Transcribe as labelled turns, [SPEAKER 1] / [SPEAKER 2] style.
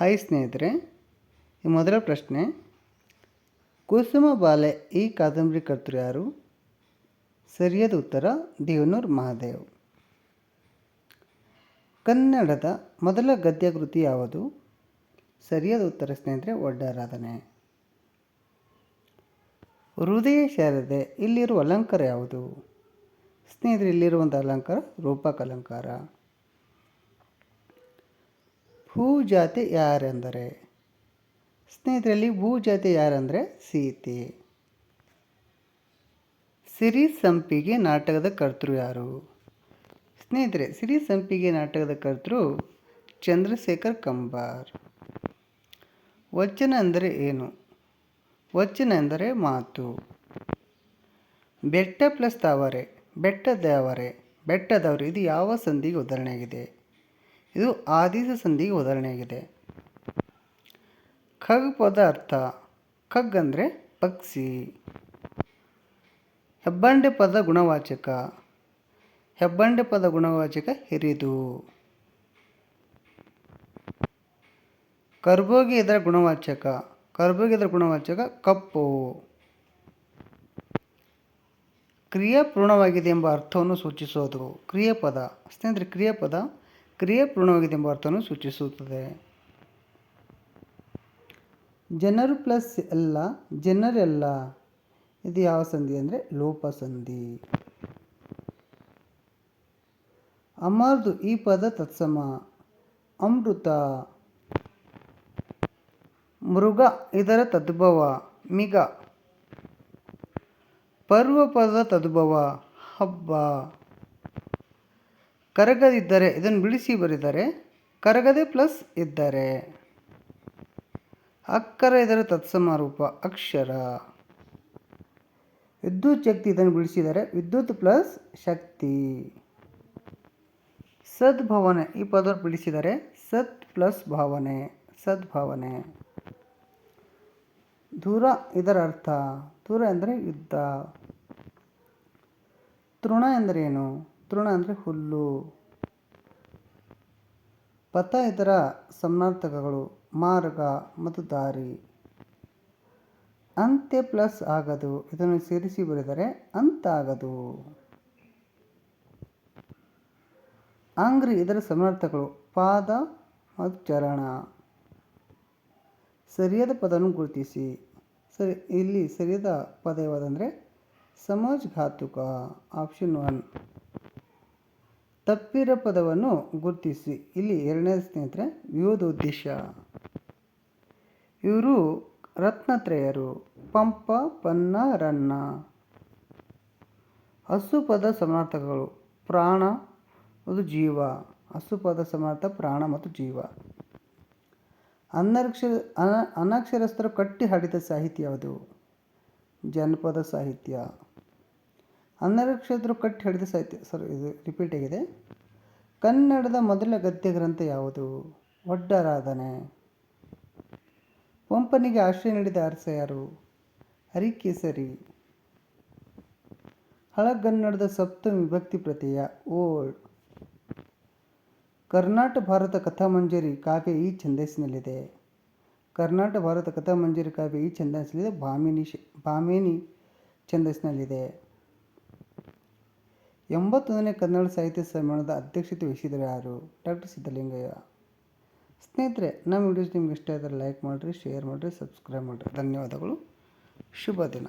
[SPEAKER 1] Hi ಸ್ನೇಹಿತರೆ, ಈ ಮೊದಲ ಪ್ರಶ್ನೆ, ಕುಸುಮ ಬಾಲೆ ಈ ಕಾದಂಬರಿ ಕರ್ತರು ಯಾರು? ಸರಿಯಾದ ಉತ್ತರ ದೇವನೂರು ಮಹಾದೇವ್. ಕನ್ನಡದ ಮೊದಲ ಗದ್ಯ ಕೃತಿ ಯಾವುದು? ಸರಿಯಾದ ಉತ್ತರ ಸ್ನೇಹಿತರೆ ಒಡ್ಡಾರಾಧನೆ. ಹೃದಯ ಶಾರದೆ ಇಲ್ಲಿರುವ ಅಲಂಕಾರ ಯಾವುದು? ಸ್ನೇಹಿತರೆ, ಇಲ್ಲಿರುವಂಥ ಅಲಂಕಾರ ರೂಪಕ ಅಲಂಕಾರ. ಭೂಜಾತೆ ಯಾರೆಂದರೆ? ಸ್ನೇಹಿತರಲ್ಲಿ ಭೂಜಾತೆ ಯಾರೆಂದರೆ ಸೀತೆ. ಸಿರಿ ಸಂಪಿಗೆ ನಾಟಕದ ಕರ್ತೃ ಯಾರು? ಸ್ನೇಹಿತರೆ, ಸಿರಿ ಸಂಪಿಗೆ ನಾಟಕದ ಕರ್ತೃ ಚಂದ್ರಶೇಖರ್ ಕಂಬಾರ್. ವಚನ ಅಂದರೆ ಏನು? ವಚನ ಎಂದರೆ ಮಾತು. ಬೆಟ್ಟ ಪ್ಲಸ್ ತಾವರೆ, ಬೆಟ್ಟದವರೆ, ಬೆಟ್ಟದವರು, ಇದು ಯಾವ ಸಂಧಿಗೆ ಉದಾಹರಣೆಯಾಗಿದೆ? ಇದು ಆದೇಶ ಸಂಧಿಗೆ ಉದಾಹರಣೆಯಾಗಿದೆ. ಖಗ್ ಪದ ಅರ್ಥ. ಖಗ್ ಅಂದರೆ ಪಕ್ಷಿ. ಹೆಬ್ಬಂಡೆ ಪದ ಗುಣವಾಚಕ. ಹೆಬ್ಬಂಡೆ ಪದ ಗುಣವಾಚಕ ಹಿರಿದು. ಕರ್ಬೋಗಿ ಇದರ ಗುಣವಾಚಕ. ಕರ್ಬೋಗಿ ಇದರ ಗುಣವಾಚಕ ಕಪ್ಪು. ಕ್ರಿಯಾಪೂರ್ಣವಾಗಿದೆ ಎಂಬ ಅರ್ಥವನ್ನು ಸೂಚಿಸೋದು ಕ್ರಿಯಾಪದ. ಸ್ನೇಹಿತರೆ, ಕ್ರಿಯಾಪದ ಕ್ರಿಯಾಪೂರ್ಣವಾಗಿದೆ ಎಂಬ ಅರ್ಥವನ್ನು ಸೂಚಿಸುತ್ತದೆ. ಜನರು ಪ್ಲಸ್ ಎಲ್ಲ, ಜನರೆಲ್ಲ, ಇದು ಯಾವ ಸಂಧಿ ಅಂದರೆ ಲೋಪ ಸಂಧಿ. ಅಮರ್ದು ಈ ಪದ ತತ್ಸಮ. ಅಮೃತ. ಮೃಗ ಇದರ ತದ್ಭವ ಮಿಗ. ಪರ್ವ ಪದ ತದ್ಭವ ಹಬ್ಬ. ಕರಗದಿದ್ದರೆ ಇದನ್ನು ಬಿಡಿಸಿ ಬರೆದರೆ ಕರಗದೆ ಪ್ಲಸ್ ಇದ್ದರೆ. ಅಕ್ಕರ ಇದರ ತತ್ಸಮ ರೂಪ ಅಕ್ಷರ. ವಿದ್ಯುತ್ ಶಕ್ತಿ ಇದನ್ನು ಬಿಡಿಸಿದರೆ ವಿದ್ಯುತ್ ಪ್ಲಸ್ ಶಕ್ತಿ. ಸದ್ಭಾವನೆ ಈ ಪದ ಬಿಡಿಸಿದರೆ ಸತ್ ಪ್ಲಸ್ ಭಾವನೆ ಸದ್ಭಾವನೆ. ದೂರ ಇದರ ಅರ್ಥ. ದೂರ ಎಂದರೆ ಯುದ್ಧ. ತೃಣ ಎಂದರೇನು? ತೃಣ ಅಂದರೆ ಹುಲ್ಲು. ಪಥ ಇದರ ಸಮಾನಾರ್ಥಕಗಳು ಮಾರ್ಗ ಮತ್ತು ದಾರಿ. ಅಂತ್ಯ ಪ್ಲಸ್ ಆಗದು, ಇದನ್ನು ಸೇರಿಸಿ ಬರೆದರೆ ಅಂತ ಆಗದು. ಅಂಗ್ರಿ ಇದರ ಸಮಾನಾರ್ಥಕಗಳು ಪಾದ ಮತ್ತು ಚರಣ. ಸರಿಯಾದ ಪದವನ್ನು ಗುರುತಿಸಿ. ಇಲ್ಲಿ ಸರಿಯಾದ ಪದ ಯಾವುದಂದರೆ ಸಮಾಜಘಾತುಕ, ಆಪ್ಷನ್ 1. ತಪ್ಪಿರೋ ಪದವನ್ನು ಗುರುತಿಸಿ. ಇಲ್ಲಿ ಎರಡನೇದು ಸ್ನೇಹಿತರೆ ವಿರೋಧೋದ್ದೇಶ. ಇವರು ರತ್ನತ್ರಯರು ಪಂಪ ಪನ್ನ ರನ್ನ. ಹಸು ಪದ ಸಮಾನಾರ್ಥಕಗಳು ಪ್ರಾಣ ಮತ್ತು ಜೀವ. ಹಸು ಪದ ಸಮಾನಾರ್ಥ ಪ್ರಾಣ ಮತ್ತು ಜೀವ. ಅನಕ್ಷರಸ್ಥರು ಕಟ್ಟಿ ಹಾಡಿದ ಸಾಹಿತ್ಯ ಯಾವುದು? ಜನಪದ ಸಾಹಿತ್ಯ. ಅನಕ್ಷರಸ್ಥರು ಕಟ್ಟಿ ಹಾಡಿದ ಸಾಹಿತ್ಯ ಇದು ರಿಪೀಟ್ ಆಗಿದೆ. ಕನ್ನಡದ ಮೊದಲ ಗದ್ಯ ಗ್ರಂಥ ಯಾವುದು? ಒಡ್ಡಾರಾಧನೆ. ಪಂಪನಿಗೆ ಆಶ್ರಯ ನೀಡಿದ ಅರಸ ಯಾರು? ಹರಿಕೇಸರಿ. ಹಳಗನ್ನಡದ ಸಪ್ತಮಿ ವಿಭಕ್ತಿ ಪ್ರತ್ಯಯ ಓಳ್. ಕರ್ನಾಟಕ ಭಾರತ ಕಥಾಮಂಜರಿ ಕಾವ್ಯ ಈ ಛಂದಸ್ಸಿನಲ್ಲಿದೆ. ಕರ್ನಾಟಕ ಭಾರತ ಕಥಾಮಂಜರಿ ಕಾವ್ಯ ಈ ಛಂದಸ್ಸಿನಲ್ಲಿದೆ. ಭಾಮಿನಿ ಛಂದಸ್ಸಿನಲ್ಲಿದೆ. 81ನೇ ಕನ್ನಡ ಸಾಹಿತ್ಯ ಸಮ್ಮೇಳನದ ಅಧ್ಯಕ್ಷತೆ ವಹಿಸಿದರೆ ಯಾರು? ಡಾಕ್ಟರ್ ಸಿದ್ಧಲಿಂಗಯ್ಯ. ಸ್ನೇಹಿತರೆ, ನಮ್ಮ ವಿಡಿಯೋಸ್ ನಿಮ್ಗೆ ಇಷ್ಟ ಆದರೆ ಲೈಕ್ ಮಾಡಿರಿ, ಶೇರ್ ಮಾಡಿರಿ, ಸಬ್ಸ್ಕ್ರೈಬ್ ಮಾಡಿರಿ. ಧನ್ಯವಾದಗಳು. ಶುಭ ದಿನ.